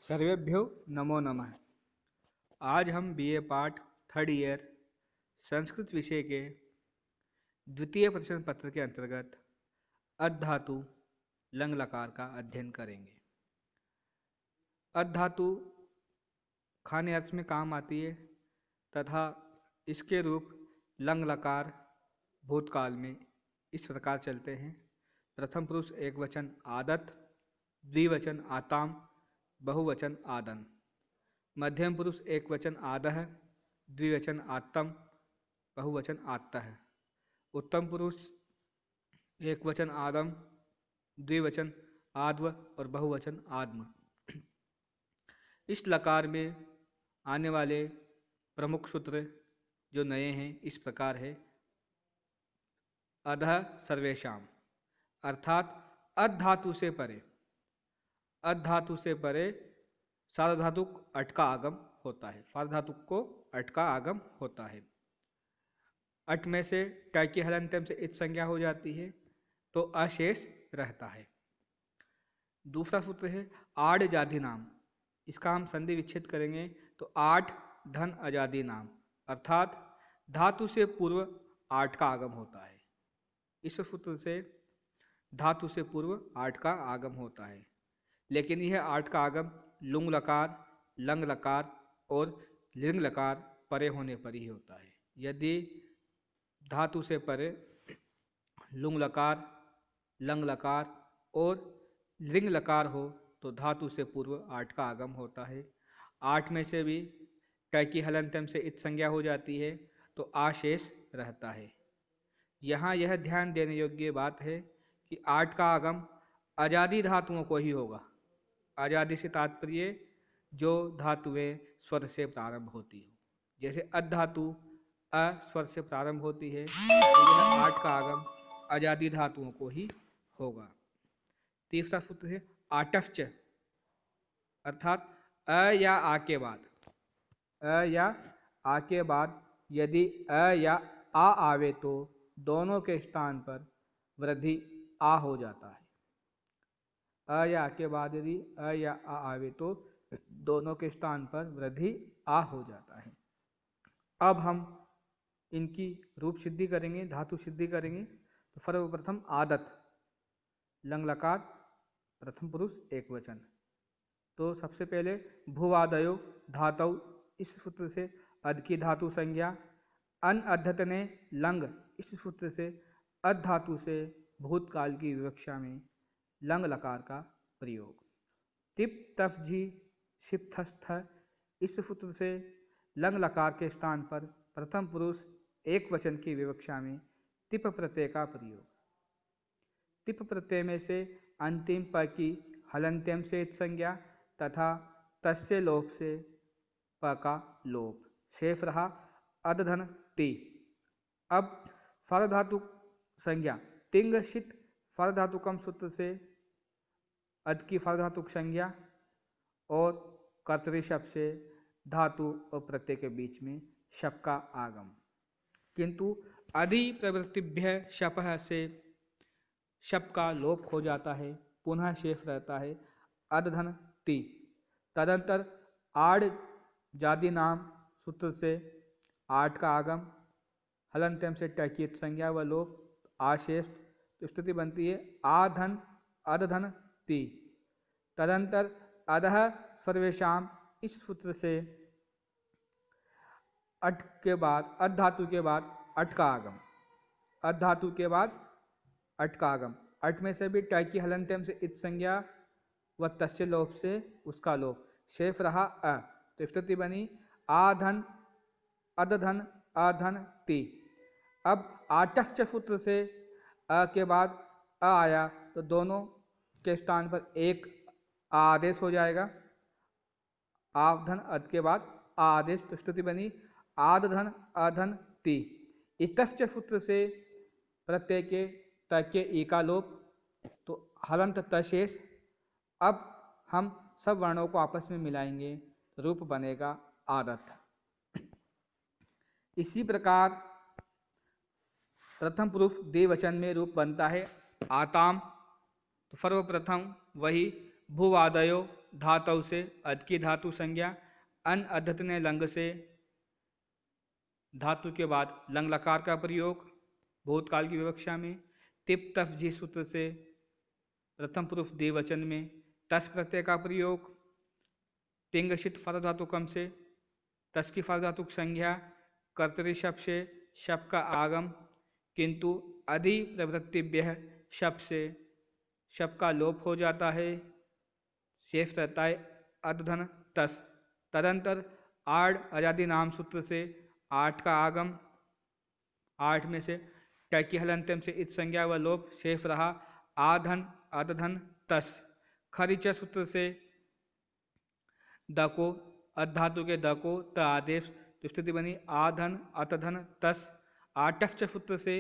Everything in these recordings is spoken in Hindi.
सर्वेभ्यो नमो नमः। आज हम BA part third year Sanskrit विषय के द्वितीय प्रश्न पत्र के अंतर्गत अधातु लंग लकार का अध्ययन करेंगे। अधातु खाने अर्थ में काम आती है तथा इसके रूप लंग लकार भूतकाल में इस प्रकार चलते हैं। प्रथम पुरुष एक वचन आदत, द्विवचन आताम, बहुवचन आदन। मध्यम पुरुष एक वचन आदः, द्विवचन आत्तम, बहुवचन आत्तः। उत्तम पुरुष एक वचन आदम, द्विवचन आद्व और बहुवचन आद्म। इस लकार में आने वाले प्रमुख सूत्र जो नए हैं इस प्रकार है। अधः सर्वेशाम अर्थात अधातु से परे, अधातु से परे सार्वधातुक अट का आगम होता है। सार्वधातुक को अट का आगम होता है। अट में से ट की हलंत्यम से इत संज्ञा हो जाती है तो अशेष रहता है। दूसरा सूत्र है आड़ जाति नाम। इसका हम संधि विच्छेद करेंगे तो आठ धन अजादि नाम अर्थात धातु से पूर्व आठ का आगम होता है। इस सूत्र से धातु से पूर्व आठ का आगम होता है, लेकिन यह आठ का आगम लुंग लकार, लंग लकार और लिंग लकार परे होने पर ही होता है। यदि धातु से परे लुंग लकार, लंग लकार और लिंग लकार हो तो धातु से पूर्व आठ का आगम होता है। आठ में से भी ट की हलंत्यम से इत संज्ञा हो जाती है तो आशेष रहता है। यहाँ यह ध्यान देने योग्य बात है कि आठ का आगम अजादि धातुओं को ही होगा। अजादि से तात्पर्य जो धातुएं स्वर से प्रारंभ होती हो, जैसे अधातु अ स्वर से प्रारंभ होती है तो यह आठ का आगम अजादि धातुओं को ही होगा। तीसरा सूत्र है आटफ्च अर्थात अ या आ के बाद, अ या आ के बाद यदि अ या आ आवे तो दोनों के स्थान पर वृद्धि आ हो जाता है। अ या के बाद यदि अ या आ आवे तो दोनों के स्थान पर वृद्धि आ हो जाता है। अब हम इनकी रूप सिद्धि करेंगे, धातु सिद्धि करेंगे। तो सर्वप्रथम आदत लंग लकार प्रथम पुरुष एक वचन। तो सबसे पहले भुवादयो धातु, इस सूत्र से अध की धातु संज्ञा। अन अध्यतने लंग, इस सूत्र से अध धातु से भूतकाल की विवक्षा में लंग लकार का प्रयोग। तिप तफ जी शिप्थस्थ, इस सूत्र से लंग लकार के स्थान पर प्रथम पुरुष एक वचन की विवक्षा में तिप प्रत्यय का प्रयोग। तिप प्रत्यय में से अंतिम प की हलंत्यम से इत संज्ञा तथा तस्य लोप से प का लोप, शेष रहा अधधन टी। अब सार्वधातुक संज्ञा तिंग शित सार्वधातुकम सूत्र से अध की सार्वधातुक संज्ञा और कर्तरी शब्द से धातु और प्रत्यय के बीच में शप का आगम। किंतु अधि प्रवृत्तिभ्य शपः से शप का लोप हो जाता है, पुनः शेष रहता है अधधन टी। तदंतर आड़ जाति नाम सूत्र से आठ का आगम, हलंत्यम से टकित संज्ञा व लोप, आशेष। तो स्थिति बनती है आधन अधधन ती। तदंतर अधः सर्वेशाम, इस सूत्र से अट के बाद अध धातु के बाद अट का आगम, अध धातु के बाद अट का आगम। अट में से भी ट की हलंत्यम से इत संज्ञा व तस्य लोप से उसका लोप, शेष रहा अ। तो स्थिति बनी आधन अधधन अधन ती। अब आटफ्च सूत्र से अ के बाद अ आया तो दोनों के स्थान पर एक आदेश हो जाएगा। आधन अध के बाद आदेश, तो स्थिति बनी आधन अधन ती। इतफ्च सूत्र से प्रत्यय के त के ई का लोप, तो हलंत तशेष। अब हम सब वर्णों को आपस में मिलाएंगे, रूप बनेगा आदत। इसी प्रकार प्रथम पुरुष द्विवचन में रूप बनता है आताम। तो सर्वप्रथम वही भूवादयो धातु से अद की धातु संज्ञा, अन अद्धतने लंग से धातु के बाद लंग लकार का प्रयोग भूतकाल की विवक्षा में, तिप तफ जी सूत्र से प्रथम पुरुष द्विवचन में तस प्रत्यय का प्रयोग, तिंगशित फल धातुकम से तस की फल धातुक संज्ञा, कर्तरी शब्द से शब्द का आगम, किंतु अधि प्रवृत्तिभ्य शब्द से शब्द का लोप हो जाता है, शेष रहता है अधधन तस। तदंतर आड़ आजादी नाम सूत्र से आठ का आगम, आठ में से टकी हलंतम से इत संज्ञा व लोप, शेष रहा आधन अधधन तस। खरिच सूत्र से दको अधातु के दको त आदेश तो स्थिति बनी आधन अतधन तस। आटफ सूत्र से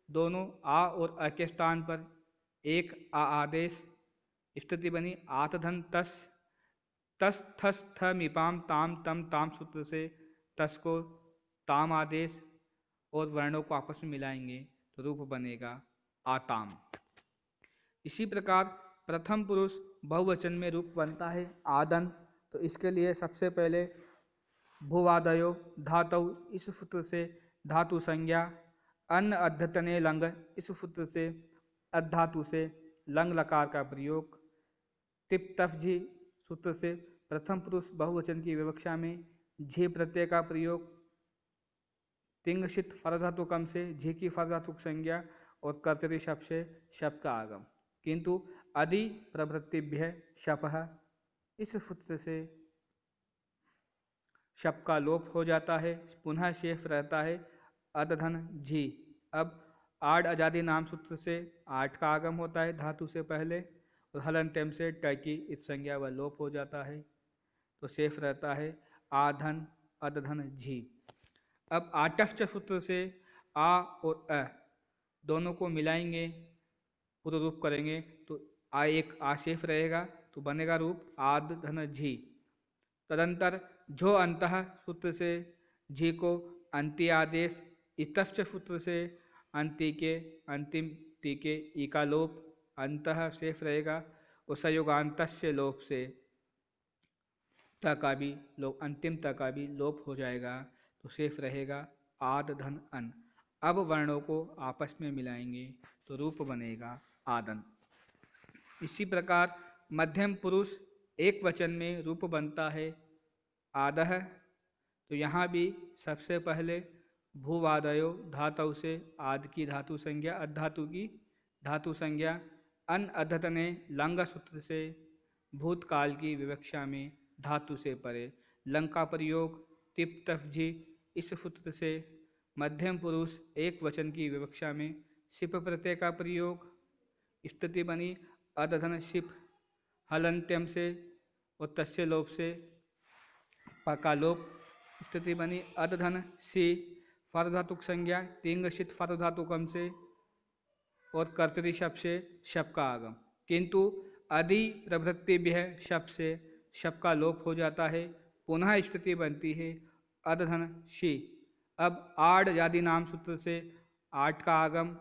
दोनों आ और अ के स्थान पर एक आ आदेश, स्थिति बनी आतधन तस। तस थस थ मिपाम ताम तम ताम सूत्र से तस को ताम आदेश और वर्णों को आपस में मिलाएंगे तो रूप बनेगा आताम। इसी प्रकार प्रथम पुरुष बहुवचन में रूप बनता है आदन। तो इसके लिए सबसे पहले भूवादयो धातु इस सूत्र से धातु संज्ञा, अन्न अध्यतने लंग इस सूत्र से अधातु से लंग लकार का प्रयोग, तिप तफ जी सूत्र से प्रथम पुरुष बहुवचन की विवक्षा में झे प्रत्यय का प्रयोग, तिंगशित फरधातुकम से झे की फरधातुक संज्ञा और कर्तरी शब्द से शब्द का आगम, किंतु अधि प्रवृत्तिभ्य शपः इस सूत्र से शब्द का लोप हो जाता है, पुनः शेष रहता है अधधन झी। अब आड़ आजादी नाम सूत्र से आठ का आगम होता है धातु से पहले और हलंत्यम से टकी इत संज्ञा व लोप हो जाता है तो शेष रहता है आधन अधधन झी। अब आटफ सूत्र से आ और अ दोनों को मिलाएंगे, पूरा रूप करेंगे तो आ एक आशेफ रहेगा तो बनेगा रूप आद धन झी। तदंतर झो अंतः सूत्र से झी को अंत्य आदेश, इतश्च सूत्र से अंति के अंतिम टी के ई का लोप, अंतः शेष रहेगा और संयोगांतस्य लोप से त का भी लोप, अंतिम त का भी लोप हो जाएगा तो शेष रहेगा आद धन अन। अब वर्णों को आपस में मिलाएंगे तो रूप बनेगा आदन। इसी प्रकार मध्यम पुरुष एक वचन में रूप बनता है आदह। तो यहाँ भी सबसे पहले भूवादयो धातु से आद की धातु संज्ञा, अधातु की धातु संज्ञा, अन अधतने लंग सूत्र से भूतकाल की विवक्षा में धातु से परे लंग का प्रयोग, तिप तफ जी इस सूत्र से मध्यम पुरुष एक वचन की विवक्षा में शिप प्रत्यय का प्रयोग, स्थिति बनी अधधन शिप, हलंत्यम से और तस्य लोप से पका लोप, स्थिति बनी अधधन सी, फर्धातुक संज्ञा तिंगशित फर्धातुकम से और कर्तरी शब्द से शब का आगम, किंतु अधि प्रवृत्तिभ्य शब्द से शब का लोप हो जाता है, पुनः स्थिति बनती है अधधन शी। अब आड़ आदि नाम सूत्र से आठ का आगम,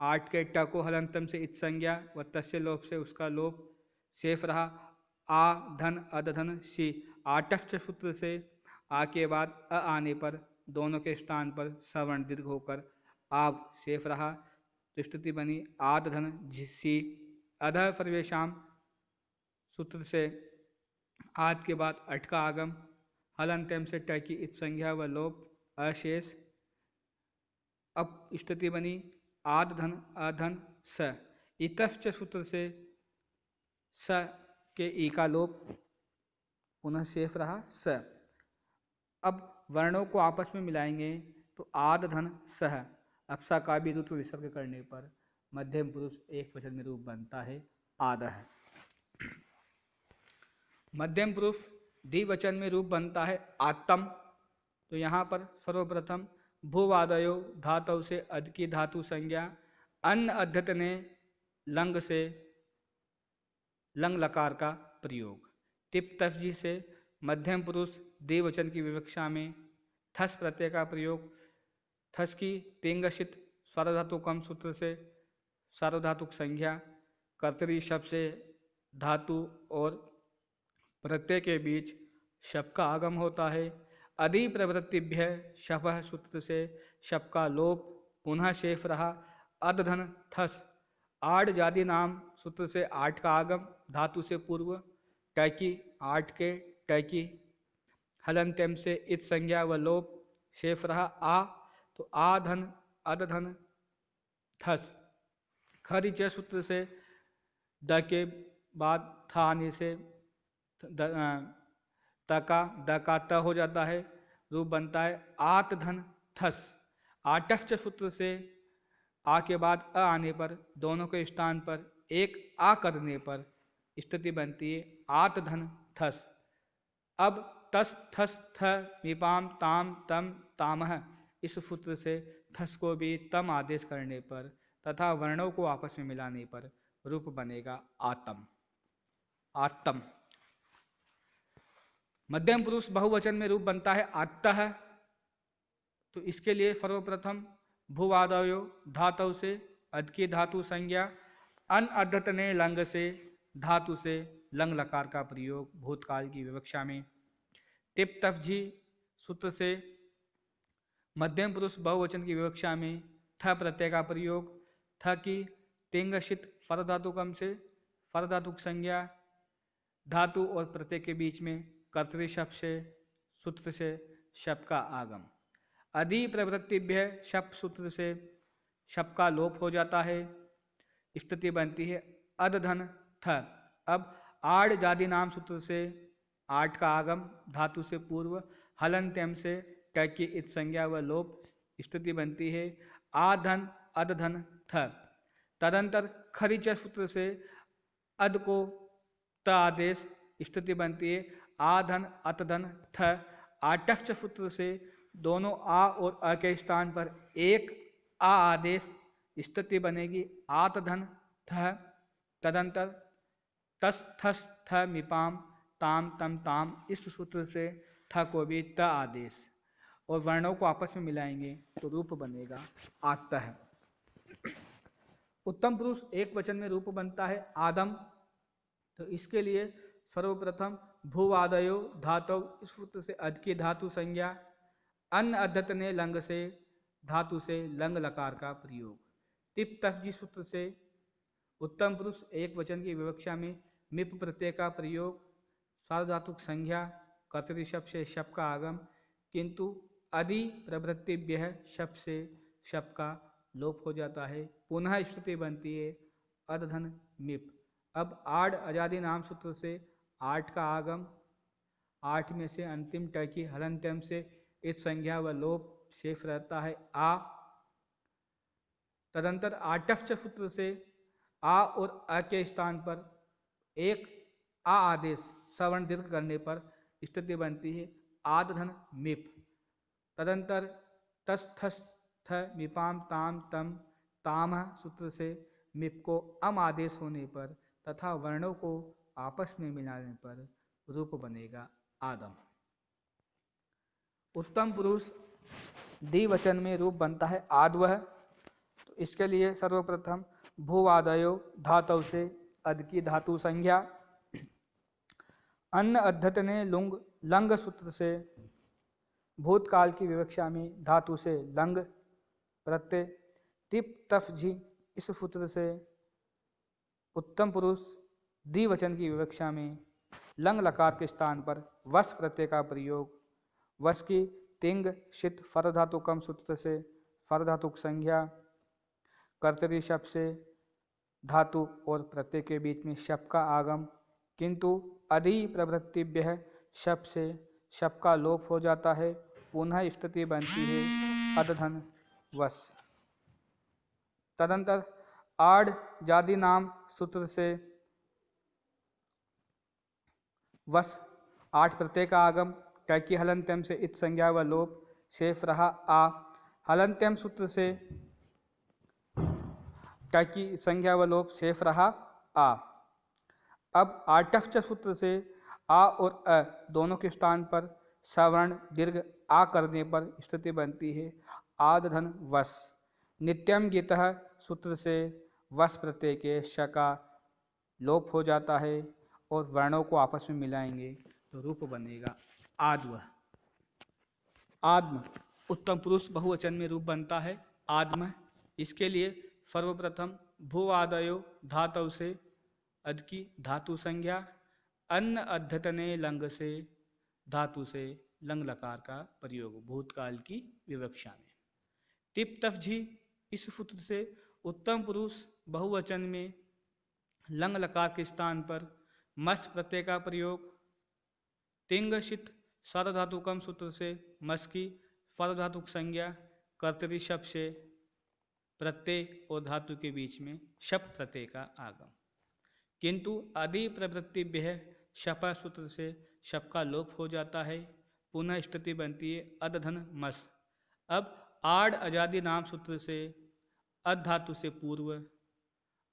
आठ के टको हलंतम से इत संज्ञा व तस्य लोप से उसका लोप, शेष रहा आ धन अधधन शी। आटफ सूत्र से आ के बाद अ आने पर दोनों के स्थान पर सवर्ण दीर्घ होकर आव शेष रहा तो स्थिति बनी आद धन सी। अध सर्वेशम सूत्र से आद के बाद अठ का आगम, हलंत्यम से ट की इत संज्ञा व लोप, अशेष। अब स्थिति बनी आद धन अधन स। इतश्च सूत्र से स के ई का लोप, पुनः शेष रहा स। अब वर्णों को आपस में मिलाएंगे तो आद धन सह। अब स का भी रूप विसर्ग करने पर मध्यम पुरुष एक वचन में रूप बनता है आदह। मध्यम पुरुष द्विवचन में रूप बनता है आत्तम। तो यहाँ पर सर्वप्रथम भूवादयो धातु से अद की धातु संज्ञा, अन्न अध्यतने लंग से लंग लकार का प्रयोग, तिप तफजी से मध्यम पुरुष द्विवचन की विवक्षा में थस प्रत्यय का प्रयोग, थस की तिंगशित सार्वधातुकम सूत्र से सार्वधातुक संज्ञा, कर्तरी शब्द से धातु और प्रत्यय के बीच शप का आगम होता है। अधि प्रवृत्तिभ्य शपः सूत्र से शप का लोप पुनः शेष रहा। अधधन थस आठ जाति नाम सूत्र से आठ का आगम धातु से पूर्व टैकी आठ के टैकी हलंत्यम से इत संज्ञा व लोप शेष रहा आ, तो आधन अधधन थस खरिच सूत्र से द के बाद था आने से तका त हो जाता है, रूप बनता है आत धन थस। आटफ सूत्र से आ के बाद अ आने पर दोनों के स्थान पर एक आ करने पर स्थिति बनती है आत धन थस। अब तस थस थ विपाम ताम तम तामह इस सूत्र से थस को भी तम आदेश करने पर तथा वर्णों को आपस में मिलाने पर रूप बनेगा आतम। आत्तम। मध्यम पुरुष बहुवचन में रूप बनता है आत्तः। तो इसके लिए सर्वप्रथम भूवादयो धातु से अद की धातु संज्ञा अन अद्धतने लंग से धातु से लंग लकार का प्रयोग भूतकाल की विवक्षा में। टिप तफजी सूत्र से मध्यम पुरुष बहुवचन की विवक्षा में थ प्रत्यय का प्रयोग। थ की तिंगशित फर धातुकम से फर धातुक संज्ञा धातु और प्रत्यय के बीच में कर्तरी शप से सूत्र से शप का आगम। अधि प्रवृत्तिभ्य शप सूत्र से शप का लोप हो जाता है, स्थिति बनती है अधधन थ। अब आड़ जाति नाम सूत्र से आठ का आगम धातु से पूर्व हलंत्यम से टैक की इत संज्ञा व लोप, स्थिति बनती है आधन अधधन थ। तदंतर खरिच सूत्र से अद को त आदेश, स्थिति बनती है आधन अतधन थ। आटफ सूत्र से दोनों आ और अ के स्थान पर एक आ आदेश, स्थिति बनेगी आतधन थ। तदंतर तस थस थ मिपाम ताम तम ताम इस सूत्र से थ को भी त आदेश और वर्णों को आपस में मिलाएंगे तो रूप बनेगा आत्तः। उत्तम पुरुष एक वचन में रूप बनता है आदम। तो इसके लिए सर्वप्रथम भूवादयो धातु इस सूत्र से अद की धातु संज्ञा अन्न अद्धतने लंग से धातु से लंग लकार का प्रयोग। तिप तफजी सूत्र से उत्तम पुरुष एक वचन की विवक्षा में मिप प्रत्यय का प्रयोग। सार्वधातुक संज्ञा कर्तरी शब्द से शप का आगम, किंतु अधि प्रवृत्तिभ्य शप से शप का लोप हो जाता है, पुनः स्थिति बनती है अधधन मिप। अब आड़ आजादी नाम सूत्र से आठ का आगम, आठ में से अंतिम टैकी हलंत्यम से इस संज्ञा व लोप शेष रहता है आ। तदंतर आटफ सूत्र से आ और अ के स्थान पर एक आ आदेश सवर्ण दीर्घ करने पर स्थिति बनती है आधधन मिप। तदंतर तस थस थ मिपाम ताम तम ताम सूत्र से मिप को अम आदेश होने पर तथा वर्णों को आपस में मिलाने पर रूप बनेगा आदम। उत्तम पुरुष द्विवचन में रूप बनता है आद्वह। तो इसके लिए सर्वप्रथम भूवादयो धातु से अद की धातु संज्ञा अन्न अद्धतने लुंग लंग सूत्र से भूतकाल की विवक्षा में धातु से लंग प्रत्यय। तिप तफ झी इस सूत्र से उत्तम पुरुष द्विवचन की विवक्षा में लंग लकार के स्थान पर वस प्रत्यय का प्रयोग। वस की तिंग शित फर धातुकम सूत्र से फर धातुक संज्ञा कर्तरी शब्द से धातु और प्रत्यय के बीच में शप का आगम, किंतु अधि प्रवृत्तिभ्य शप से शप का लोप हो जाता है, पुनः स्थिति बनती है अधधन वस। तदंतर आड़ जाति नाम सूत्र से वस आठ प्रत्यय का आगम, टैकी हलंत्यम से इत संज्ञा व लोप शेष रहा आ। हलंत्यम सूत्र से टैकी संज्ञा व लोप शेष रहा आ। अब आटफ सूत्र से आ और अ दोनों के स्थान पर सवर्ण दीर्घ आ करने पर स्थिति बनती है आधधन वस। नित्यम गीतः सूत्र से वस प्रत्यय के श का लोप हो जाता है और वर्णों को आपस में मिलाएंगे तो रूप बनेगा आद्म। आद्म उत्तम पुरुष बहुवचन में रूप बनता है आद्म। इसके लिए सर्वप्रथम भूआदयो धातु से अद की धातु संज्ञा, अन्न अध्यतने लंग से धातु से लंग लकार का प्रयोग भूतकाल की विवक्षा में। तिप तफ झी इस सूत्र से उत्तम पुरुष बहुवचन में लंग लकार के स्थान पर मस प्रत्यय का प्रयोग। तिंगशित सार्वधातुकम सूत्र से मस की सार्वधातुक संज्ञा कर्तरी शब्द से प्रत्यय और धातु के बीच में शप प्रत्यय का आगम। किंतु आदि प्रवृत्तिभ्य शप सूत्र से शप का लोप हो जाता है, पुनः स्थिति बनती है अदधन मस। अब आड़ आजादी नाम सूत्र से अध धातु से पूर्व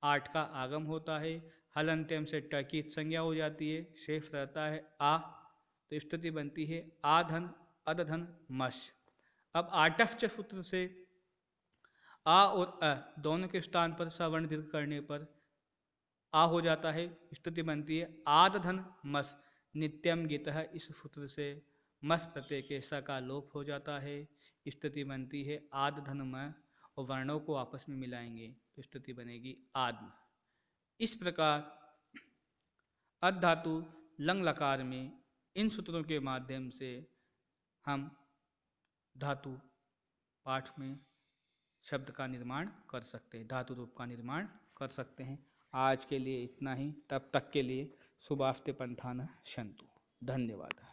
आठ का आगम होता है, हलंत्यम से ट की संज्ञा हो जाती है, शेष रहता है आ, तो स्थिति बनती है आधन अदधन मश। अब आटफ सूत्र से आ और अ दोनों के स्थान पर सवर्ण दीर्घ करने पर आ हो जाता है, स्थिति बनती है आदधन मस। नित्यम गीतः इस सूत्र से मस प्रत्यय के स का लोप हो जाता है, स्थिति बनती है आदधन म, और वर्णों को आपस में मिलाएंगे तो स्थिति बनेगी आद्म। इस प्रकार अद धातु लंग लकार में इन सूत्रों के माध्यम से हम धातु पाठ में शब्द का निर्माण कर सकते हैं, धातु रूप का निर्माण कर सकते हैं। आज के लिए इतना ही, तब तक के लिए शुभास्ते पंथानः सन्तु। धन्यवाद।